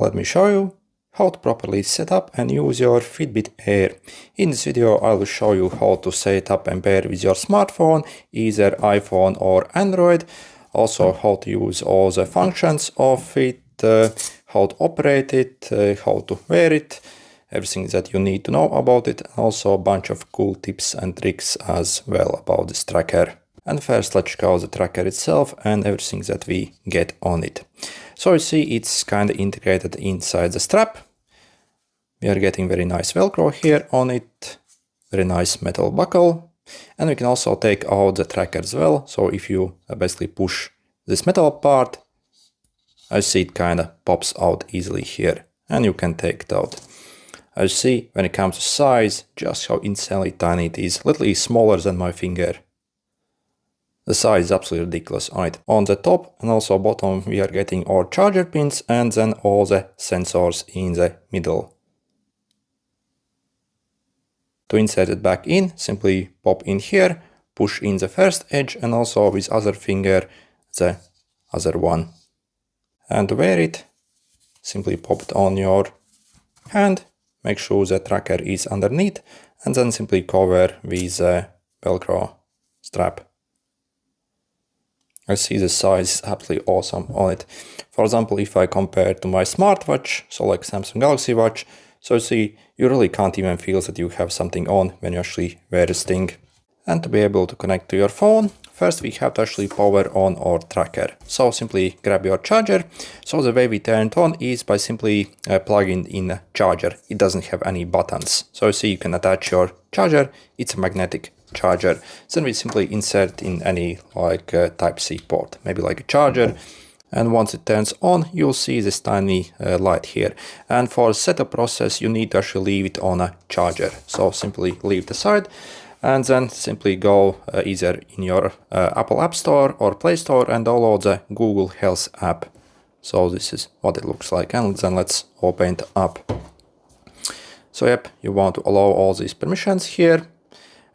Let me show you how to properly set up and use your Fitbit AIR. In this video I will show you how to set up and pair with your smartphone, either iPhone or Android. Also how to use all the functions of it, how to operate it, how to wear it, everything that you need to know about it, and also a bunch of cool tips and tricks as well about this tracker. And first let's check out the tracker itself and everything that we get on it. So you see it's kind of integrated inside the strap. We are getting very nice Velcro here on it, very nice metal buckle, and we can also take out the tracker as well. So if you basically push this metal part, I see it kind of pops out easily here, and you can take it out. I see when it comes to size, just how insanely tiny it is, literally smaller than my finger. The size is absolutely ridiculous on it. On the top and also bottom we are getting our charger pins and then all the sensors in the middle. To insert it back in, simply pop in here, push in the first edge and also with other finger the other one. And to wear it, simply pop it on your hand, make sure the tracker is underneath and then simply cover with the Velcro strap. I see the size is absolutely awesome on it. For example, if I compare to my smartwatch, so like Samsung Galaxy Watch, so you see, you really can't even feel that you have something on when you actually wear this thing. And to be able to connect to your phone, first we have to actually power on our tracker. So simply grab your charger. So the way we turn it on is by simply plugging in a charger. It doesn't have any buttons. So you see you can attach your charger, it's a magnetic charger. Then we simply insert in any like Type-C port, maybe like a charger. And once it turns on, you'll see this tiny light here. And for the setup process, you need to actually leave it on a charger. So simply leave it aside and then simply go either in your Apple App Store or Play Store and download the Google Health app. So this is what it looks like. And then let's open it up. So yep, you want to allow all these permissions here.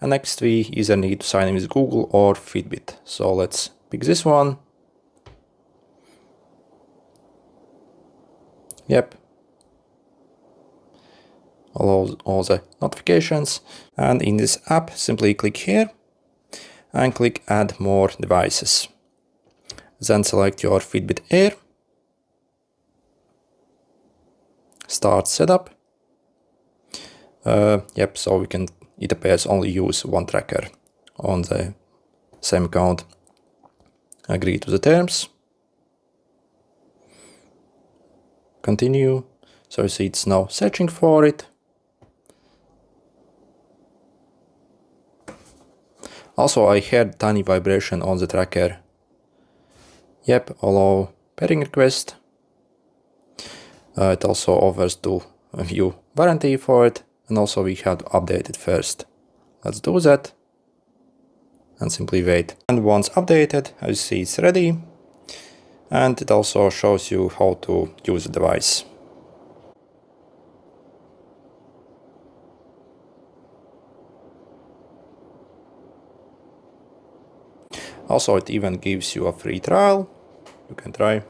And next we either need to sign in with Google or Fitbit. So let's pick this one. Yep. Allow all the notifications. And in this app, simply click here and click Add More Devices. Then select your Fitbit AIR. Start setup. Yep, so we can, it appears, only use one tracker on the same account. Agree to the terms. Continue. So you see it's now searching for it. Also I heard tiny vibration on the tracker. Yep, allow pairing request. It also offers to view warranty for it. And also we have to update it first. Let's do that. And simply wait. And once updated, as you see it's ready. And it also shows you how to use the device. Also it even gives you a free trial. You can try.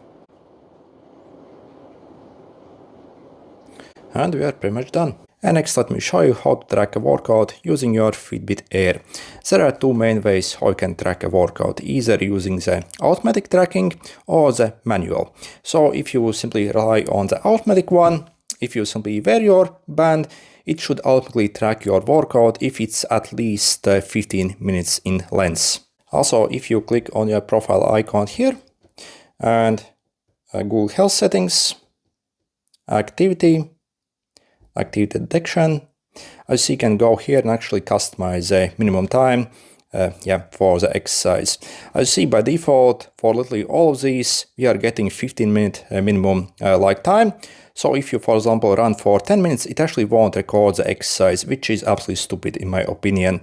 And we are pretty much done. And next let me show you how to track a workout using your Fitbit AIR. There are two main ways how you can track a workout, either using the automatic tracking or the manual. So if you simply rely on the automatic one, if you simply wear your band, it should automatically track your workout if it's at least 15 minutes in length. Also, if you click on your profile icon here and Google Health settings, activity detection, as you can go here and actually customize the minimum time for the exercise. As you see by default for literally all of these we are getting 15-minute minimum like time. So if you for example run for 10 minutes it actually won't record the exercise, which is absolutely stupid in my opinion.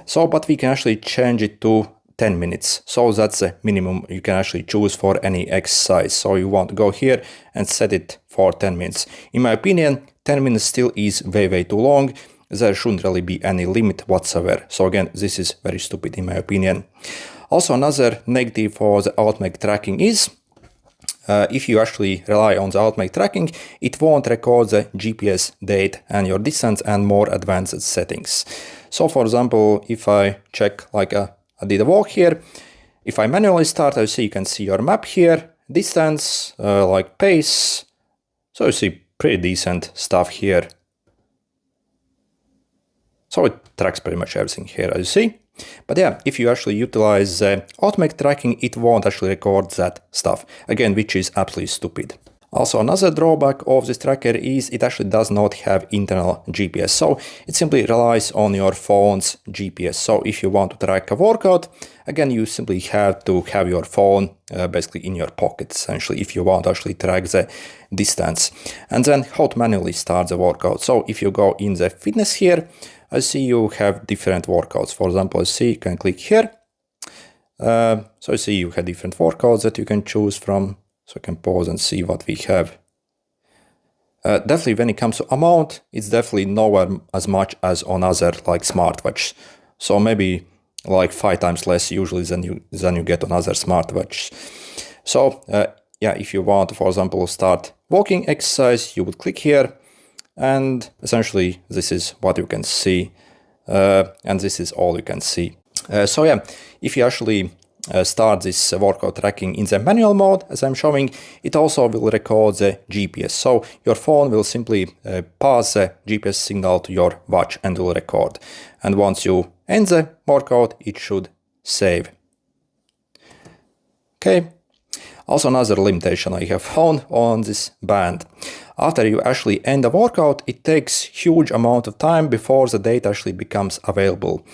So but we can actually change it to 10 minutes. So that's the minimum you can actually choose for any exercise. So you want to go here and set it for 10 minutes. In my opinion, 10 minutes still is way too long. There shouldn't really be any limit whatsoever. So again, this is very stupid in my opinion. Also another negative for the automatic tracking is if you actually rely on the automatic tracking, it won't record the GPS date and your distance and more advanced settings. So for example, if I check, like I did a walk here, if I manually start, you can see your map here, distance, like pace. So you see pretty decent stuff here. So it tracks pretty much everything here, as you see. But yeah, if you actually utilize automatic tracking, it won't actually record that stuff, again, which is absolutely stupid. Also, another drawback of this tracker is it actually does not have internal GPS. So it simply relies on your phone's GPS. So if you want to track a workout, again, you simply have to have your phone basically in your pocket, essentially, if you want to actually track the distance. And then how to manually start the workout. So if you go in the fitness here, I see you have different workouts. For example, I see you can click here. So I see you have different workouts that you can choose from. So I can pause and see what we have. Definitely when it comes to amount, it's definitely nowhere as much as on other like smartwatch. So maybe like 5 times less usually than you get on other smartwatch. So yeah, if you want to, for example, start walking exercise, you would click here. And essentially this is what you can see. And this is all you can see. So yeah, if you actually start this workout tracking in the manual mode, as I'm showing, it also will record the GPS. So your phone will simply pass the GPS signal to your watch and will record. And once you end the workout, it should save. Okay. Also another limitation I have found on this band. After you actually end the workout, it takes huge amount of time before the data actually becomes available.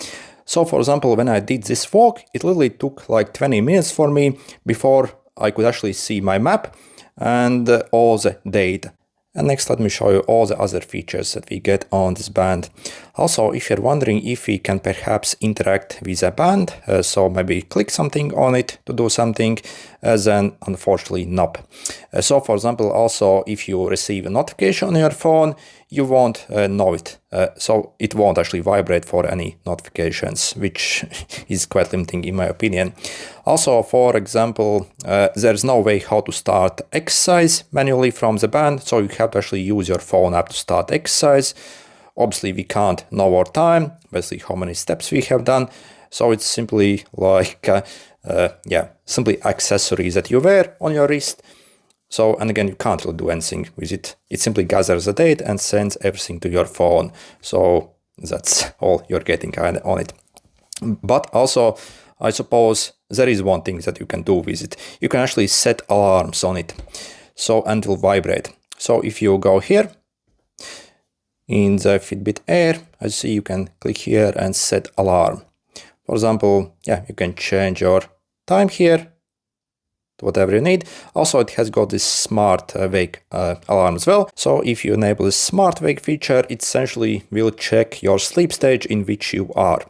So for example, when I did this walk, it literally took like 20 minutes for me before I could actually see my map and all the data. And next, let me show you all the other features that we get on this band. Also, if you're wondering if we can perhaps interact with a band, so maybe click something on it to do something, then unfortunately not. So for example, also if you receive a notification on your phone, you won't know it. So it won't actually vibrate for any notifications, which is quite limiting in my opinion. Also, for example, there's no way how to start exercise manually from the band, so you have to actually use your phone app to start exercise. Obviously, we can't know our time, basically how many steps we have done. So it's simply like, simply accessories that you wear on your wrist. So, and again, you can't really do anything with it. It simply gathers the data and sends everything to your phone. So that's all you're getting on it. But also, I suppose there is one thing that you can do with it. You can actually set alarms on it. So, and it will vibrate. So if you go here in the Fitbit AIR, I see you can click here and set alarm. For example, yeah, you can change your time here to whatever you need. Also, it has got this smart wake alarm as well. So if you enable this smart wake feature, it essentially will check your sleep stage in which you are.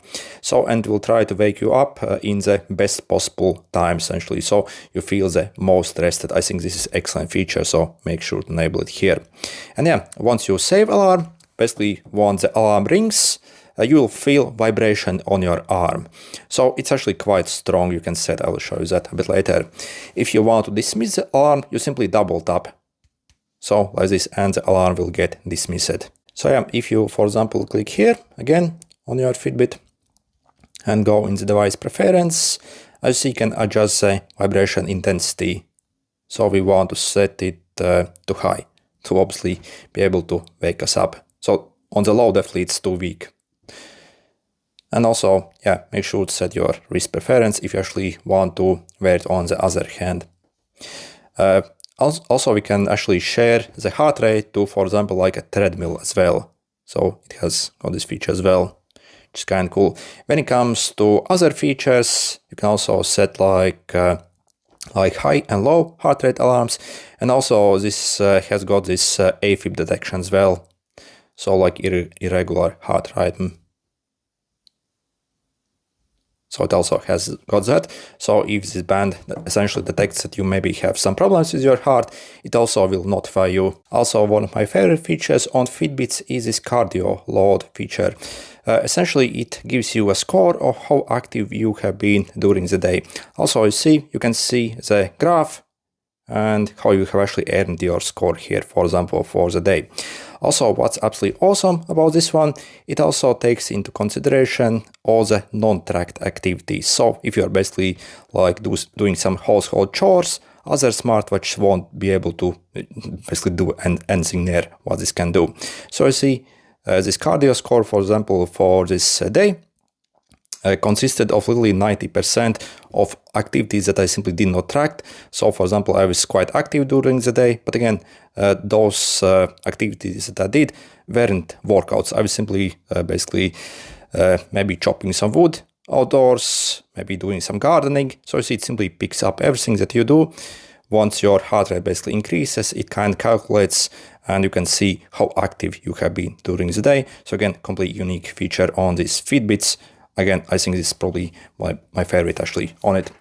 So, and will try to wake you up in the best possible time, essentially. So you feel the most rested. I think this is excellent feature. So make sure to enable it here. And yeah, once you save alarm, basically once the alarm rings, you will feel vibration on your arm. So it's actually quite strong. You can set, I will show you that a bit later. If you want to dismiss the alarm, you simply double tap. So like this, and the alarm will get dismissed. So yeah, if you, for example, click here again on your Fitbit and go in the device preference, as you can adjust the vibration intensity. So we want to set it to high to obviously be able to wake us up. So on the low, definitely it's too weak. And also, yeah, make sure to set your wrist preference if you actually want to wear it on the other hand. Also, we can actually share the heart rate to, for example, like a treadmill as well. So it has got this feature as well, which is kind of cool. When it comes to other features, you can also set like high and low heart rate alarms. And also this has got this AFIB detection as well. So like irregular heart rhythm. So it also has got that. So if this band essentially detects that you maybe have some problems with your heart, it also will notify you. Also, one of my favorite features on Fitbits is this cardio load feature. Essentially, it gives you a score of how active you have been during the day. Also, you can see the graph and how you have actually earned your score here, for example, for the day. Also, what's absolutely awesome about this one, it also takes into consideration all the non-tracked activities. So if you're basically like doing some household chores, other smartwatch won't be able to basically do anything near what this can do. So you see this cardio score, for example, for this day, consisted of literally 90% of activities that I simply did not track. So for example, I was quite active during the day, but again, those activities that I did weren't workouts. I was simply basically maybe chopping some wood outdoors, maybe doing some gardening. So you see, it simply picks up everything that you do. Once your heart rate basically increases, it kind of calculates and you can see how active you have been during the day. So again, completely unique feature on these Fitbits. Again, I think this is probably my favorite actually on it.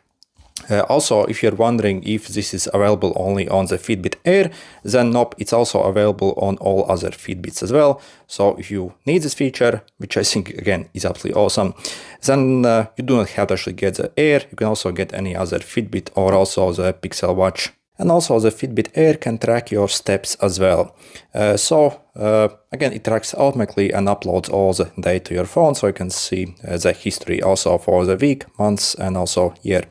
Also, if you're wondering if this is available only on the Fitbit Air, then nope, it's also available on all other Fitbits as well. So if you need this feature, which I think again is absolutely awesome, then you do not have to actually get the Air. You can also get any other Fitbit or also the Pixel Watch. And also the Fitbit Air can track your steps as well. Again, it tracks automatically and uploads all the data to your phone, so you can see the history also for the week, months, and also year.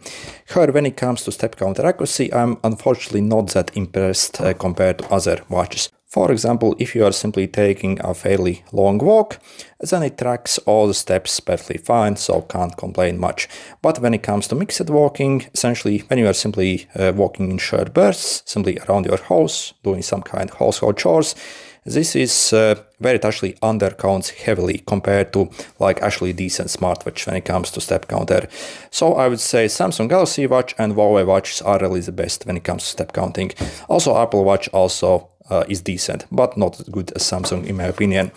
However, when it comes to step counter accuracy, I'm unfortunately not that impressed compared to other watches. For example, if you are simply taking a fairly long walk, then it tracks all the steps perfectly fine, so can't complain much. But when it comes to mixed walking, essentially when you are simply walking in short bursts, simply around your house, doing some kind of household chores, this is where it actually undercounts heavily compared to like actually decent smartwatch when it comes to step counter. So I would say Samsung Galaxy Watch and Huawei watches are really the best when it comes to step counting. Also Apple Watch also is decent, but not as good as Samsung in my opinion.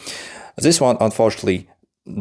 This one unfortunately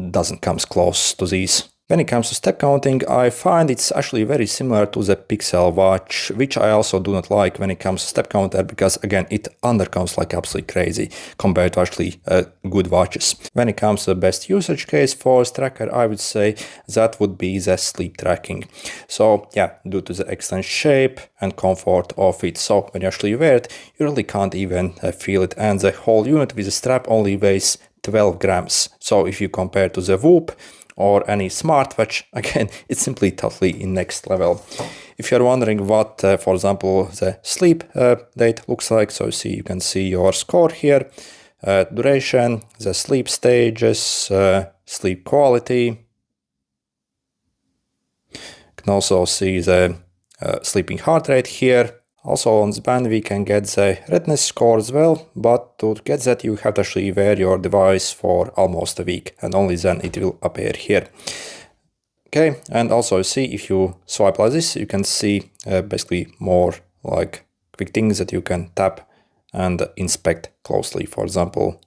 doesn't come close to these. When it comes to step counting, I find it's actually very similar to the Pixel Watch, which I also do not like when it comes to step counter, because again, it undercounts like absolutely crazy compared to actually good watches. When it comes to the best usage case for this tracker, I would say that would be the sleep tracking. So yeah, due to the excellent shape and comfort of it, so when you actually wear it, you really can't even feel it, and the whole unit with the strap only weighs 12 grams. So if you compare to the Whoop or any smartwatch, again, it's simply totally in next level. If you're wondering what, for example, the sleep date looks like, so you can see your score here, duration, the sleep stages, sleep quality. You can also see the sleeping heart rate here. Also on this band we can get the redness score as well, but to get that you have to actually wear your device for almost a week, and only then it will appear here. Okay, and also see if you swipe like this, you can see basically more like quick things that you can tap and inspect closely. For example,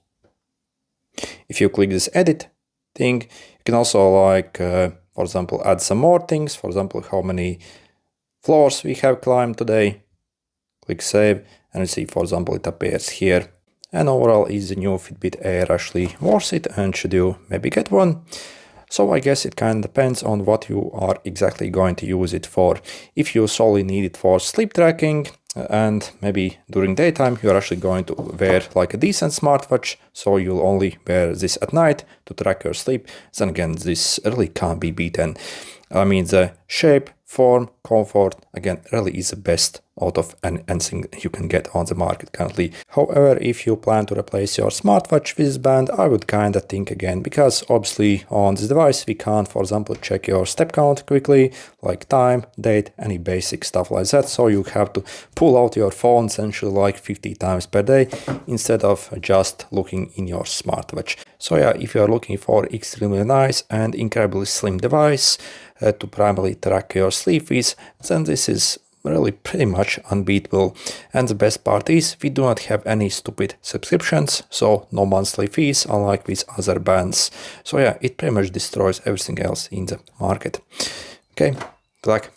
if you click this edit thing, you can also like, for example, add some more things. For example, how many floors we have climbed today. Click save, and you see, for example, it appears here. And overall, is the new Fitbit Air actually worth it, and should you maybe get one? So I guess it kind of depends on what you are exactly going to use it for. If you solely need it for sleep tracking, and maybe during daytime you're actually going to wear like a decent smartwatch, so you'll only wear this at night to track your sleep, then again, this really can't be beaten. I mean, the shape, form, comfort, again, really is the best out of anything you can get on the market currently. However, if you plan to replace your smartwatch with this band, I would kind of think again, because obviously on this device we can't, for example, check your step count quickly, like time, date, any basic stuff like that. So you have to pull out your phone essentially like 50 times per day instead of just looking in your smartwatch. So yeah, if you are looking for extremely nice and incredibly slim device to primarily track your sleep with, then this is really pretty much unbeatable. And the best part is we do not have any stupid subscriptions, so no monthly fees unlike with other bands. So yeah, it pretty much destroys everything else in the market. Okay, good luck.